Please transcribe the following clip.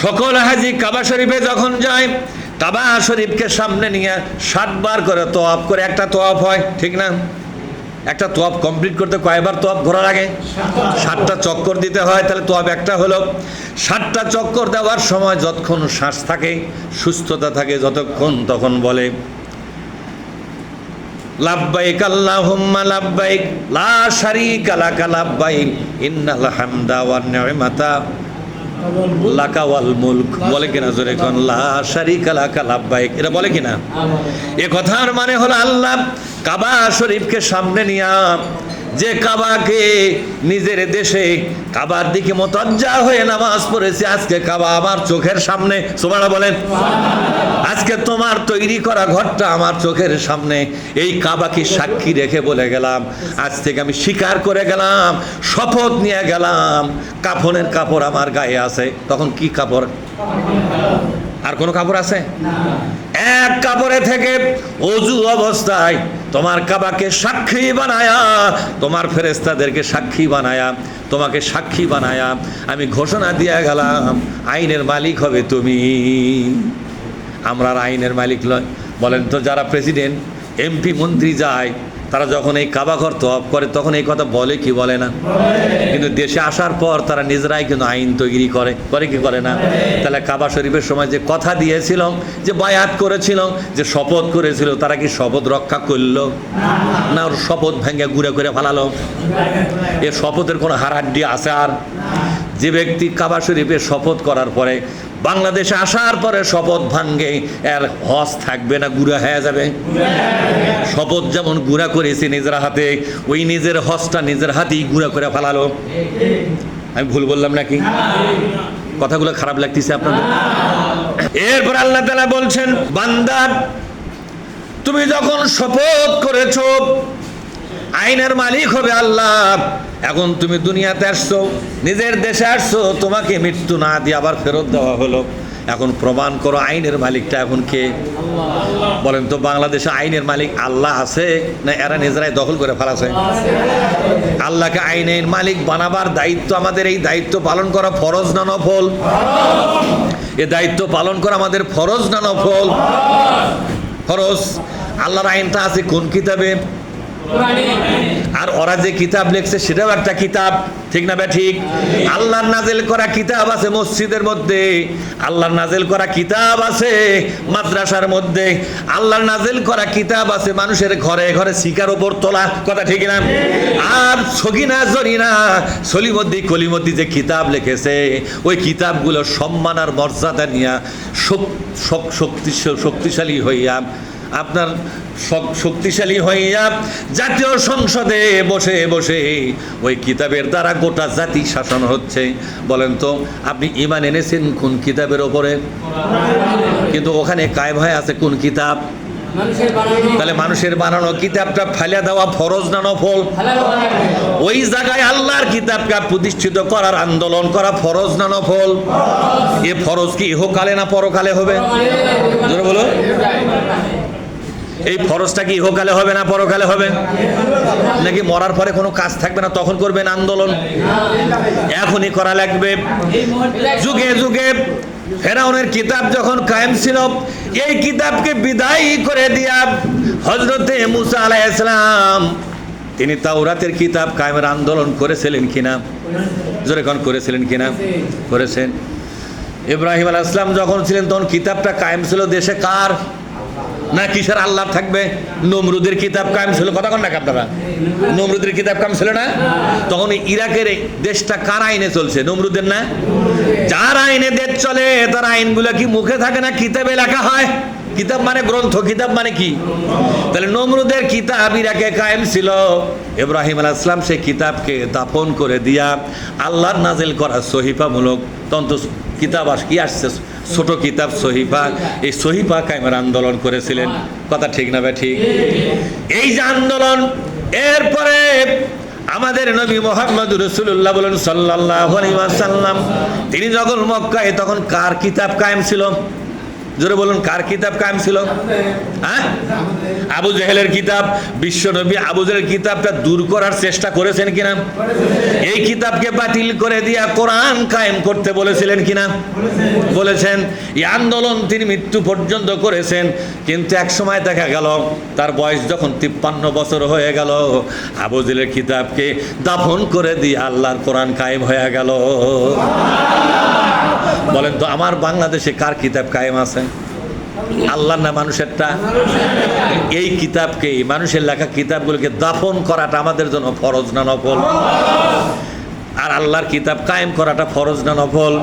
সকল হাজি কাবা শরীফে যখন যায়, কাবা শরীফকে সামনে নিয়ে 7 বার করে তওয়াফ করে। একটা তওয়াফ হয়, ঠিক না? একটা তওয়াফ কমপ্লিট করতে কয়বার তওয়াফ ঘোরার আগে? 7টা চক্কর দিতে হয়। তাহলে তওয়াফ একটা হলো। 7টা চক্কর দেওয়ার সময় যতক্ষণ শ্বাস থাকে, সুস্থতা থাকে যতক্ষণ, তখন বলে লাব্বাইক আল্লাহুম্মা লাব্বাইক লা শারীকা লাকা লাব্বাইক ইন্নাল হামদা ওয়ান নি'মাতা লাকা ওয়াল মুলক। বলে কিনা জোরে কোন? লা শারীকা লাকা লাব্বাইক। এটা বলে কিনা? এ কথার মানে হলো আল্লাহ কাবা শরীফকে সামনে নিয়া, যে কাবাকে নিজের দেশে কাবার দিকে মুতাজ্জা হয়ে নামাজ পড়েছে, আজকে কাবা আমার চোখের সামনে। সুবহানাল্লাহ বলেন। আজকে তোমার তৈরি করা ঘরটা আমার চোখের সামনে। এই কাবাকে সাক্ষী রেখে বলে গেলাম, আজ থেকে আমি স্বীকার করে গেলাম, শপথ নিয়ে গেলাম, কাফনের কাপড় আমার গায়ে আছে। তখন কি কাপড়? আর কোনো কাপড় আছে? এক কাপড়ে থেকে ওযু অবস্থায় তোমার কাবাকে সাক্ষী বানায়া, তোমার ফেরেশতাদেরকে সাক্ষী বানায়া, তোমাকে সাক্ষী বানায়া আমি ঘোষণা দিয়ে গেলাম, আইনের মালিক হবে তুমি। আমরা আর আইনের মালিক নয়। বলেন তো, যারা প্রেসিডেন্ট, এমপি, মন্ত্রী যায়, তারা যখন এই কাবা ঘর তওয়াফ করে তখন এই কথা বলে কি বলে না? কিন্তু দেশে আসার পর তারা নিজেরাই কিন্তু আইন তৈরি করে কি করে না? তাহলে কাবা শরীফের সময় যে কথা দিয়েছিল, যে বায়াত করেছিল, যে শপথ করেছিল, তারা কি শপথ রক্ষা করলো না ওর শপথ ভেঙে গুঁড়ে করে ফেলালো? এর শপথের কোনো হাড়াড্ডি আছে? আর যে ব্যক্তি কাবা শরীফে শপথ করার পরে বাংলাদেশে আসার পরে শপথ ভাঙ্গে, এর হজ থাকবে না, গুঁড়া হয়ে যাবে? শপথ যেমন গুঁড়া করেছে নিজের হাতে, ওই নিজের হজটা নিজের হাতেই গুঁড়া করে ফেলালো। আমি ভুল বললাম নাকি? কথাগুলো খারাপ লাগতেছে আপনাদের? এরপর আল্লাহ তাআলা বলছেন, বান্দা তুমি যখন শপথ করেছো আইনের মালিক হবে আল্লাহ, এখন তুমি দুনিয়াতে আসছো, নিজের দেশে আসছো, তোমাকে মৃত্যু না দিয়ে আবার ফেরত দেওয়া হলো। এখন প্রমাণ করো আইনের মালিকটা এখন কে? বলেন তো, বাংলাদেশে আইনের মালিক আল্লাহ আছে না এরা নিজেরাই দখল করে ফেলাছে? আল্লাহকে আইনের মালিক বানাবার দায়িত্ব আমাদের। এই দায়িত্ব পালন করা ফরজ না নফল? এ দায়িত্ব পালন করা আমাদের ফরজ না নফল? ফরজ। আল্লাহর আইনটা আছে কোন কিতাবে? আর ওরা যে কিতাব লিখছে সেটাও একটা কিতাব, ঠিক না বে ঠিক? আল্লাহর নাজিল করা কিতাব আছে মসজিদের মধ্যে, আল্লাহর নাজিল করা কিতাব আছে মাদ্রাসার মধ্যে, আল্লাহর নাজিল করা কিতাব আছে মানুষের ঘরে ঘরে শিকার উপর তোলা, কথা ঠিক না? আর সগিনা জরিনা সলিমদ্দি কলিমদ্দি যে কিতাব লিখেছে, ওই কিতাবগুলো সম্মান আর মর্যাদা নিয়ে শক্তিশালী হইয়া, আপনার শক্তিশালী হইয়া জাতীয় সংসদে বসে বসে ওই কিতাবের দ্বারা গোটা জাতি শাসন হচ্ছে। বলেন তো, আপনি ঈমান এনেছেন কোন কিতাবের ওপরে? কিন্তু ওখানে কায়েম হয়ে আছে কোন কিতাব? তাহলে মানুষের বানানো কিতাবটা ফেলে দেওয়া ফরজ না নফল? ওই জায়গায় আল্লাহর কিতাবকে প্রতিষ্ঠিত করার আন্দোলন করা ফরজ না নফল? এ ফরজ কি ইহকালে না পরকালে হবে? জোরে বলো। এই ফরজটা কি ইহকালে হবে না পরকালে হবে? নাকি মরার পরে কোনো কাজ থাকবে না তখন করবেন আন্দোলন? এখনই করা লাগবে। যুগে যুগে ফেরাউনের কিতাব যখন কায়েম ছিল, এই কিতাবকে বিদায় করে দিয়া হযরতে মুসা আলাইহিস সালাম তিনি তাওরাতের কিতাব কায়েমের আন্দোলন করেছিলেন কিনা? জোরে কোন করেছিলেন কিনা? করেছেন। ইব্রাহিম আলাইহিস সালাম যখন ছিলেন তখন কিতাবটা কায়েম ছিল দেশে কার? না কিসের আল্লাহ থাকবে? নমরুদের কিতাব কায়েম ছিল, কথা কন না আপনারা? নমরুদের কিতাব কায়েম ছিল না? তখন ইরাকের দেশটা কার আইনে চলছে? নমরুদের না? যার আইনে দেশ চলে তার আইনগুলো কি মুখে থাকে না কিতাবে লেখা হয়? কিতাব মানে গ্রন্থ, কিতাব মানে কি? তাহলে নমরুদের কিতাব ইরাকে কায়েম ছিল। ইব্রাহিম আলাইহিস সালাম সেই কিতাবকে দাফন করে দিয়া আল্লাহর নাজিল করা সহিফামূলক তন্ত কিতাব কি আসছে, ছোট কিতাব সহিফা, এই সহিফা কায়েমের আন্দোলন করেছিলেন, কথা ঠিক না? ঠিক। এই যে আন্দোলন, এরপরে আমাদের নবী মুহাম্মদ রাসূলুল্লাহ বলেন সাল্লাল্লাহু আলাইহি ওয়াসাল্লাম, তিনি যখন মক্কায়, তখন কার কিতাব কায়েম ছিল? জোরে বলুন, কার কিতাব কায়েম ছিল? হ্যাঁ, আবু জেহেলের কিতাব। বিশ্বনবী আবু জেহেলের কিতাবটা দূর করার চেষ্টা করেছেন কিনা? এই কিতাবকে বাতিল করে দিয়া কোরআন কায়েম করতে বলেছিলেন কিনা? বলেছেন। এই আন্দোলন তিনি মৃত্যু পর্যন্ত করেছেন। কিন্তু এক সময় দেখা গেল তার বয়স যখন 53 বছর হয়ে গেল, আবু জেহেলের কিতাবকে দাফন করে দিয়ে আল্লাহর কোরআন কায়েম হয়ে গেল। বলেন তো, আমার বাংলাদেশে কার কিতাব কায়েম আছে? আল্লাহর না মানুষেরটা? এই কিতাবকে, মানুষের লেখা কিতাবগুলোকে দাফন করাটা আমাদের জন্য ফরজ না নফল? আর আল্লাহর কিতাব কায়েম করাটা ফরজ না নফল?